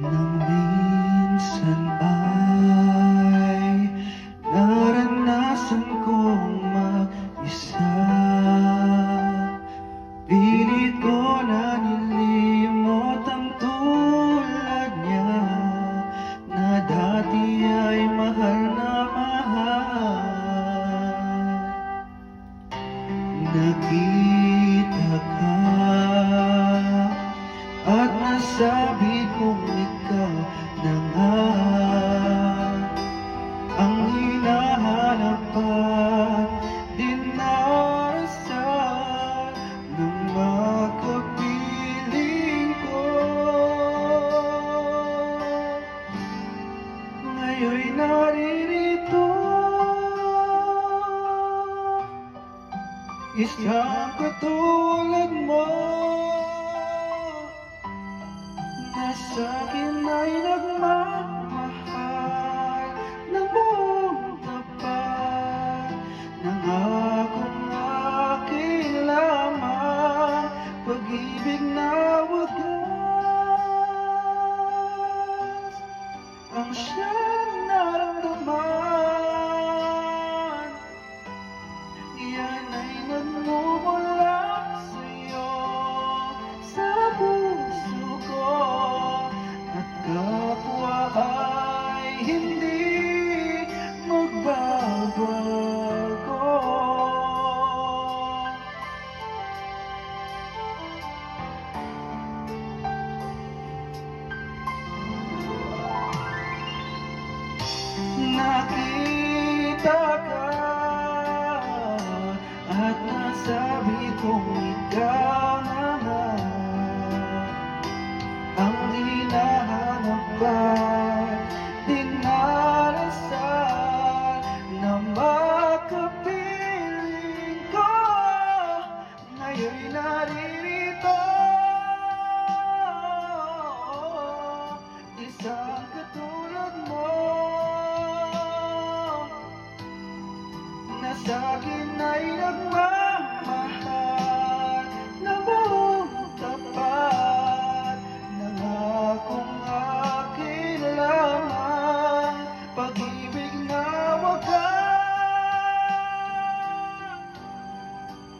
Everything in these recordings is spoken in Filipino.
Nang minsan ay naranasan kong mag-isa, pilit ko na nilimot ang tulad niya na dati ay mahal na mahal. Nakita ka at nasabi kong ikaw na nga ang hinahanap at dinarasal ng makapiling ko. Ngayon'y naririto, isang katulad mo na sa'kin ay nagmamahal ng buong tapat. Nangakong akin lamang, pag-ibig na wagas ang siyang naramdaman. Yan ay nagmumula sa'yo, sa puso ko, at kapwa ay hindi magbabago. Nakita ka at nasabi kong ikaw naman ang hinahanap at dinarasal na makapiling ko. Ngayon'y naririto, isang katulad mo na sa'kin ay nagmamahal na buong tapat. Nangakong akin lamang, pag-ibig na wagas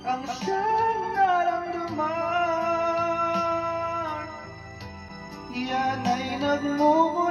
ang siyang naramdaman. Yan ay nagmumula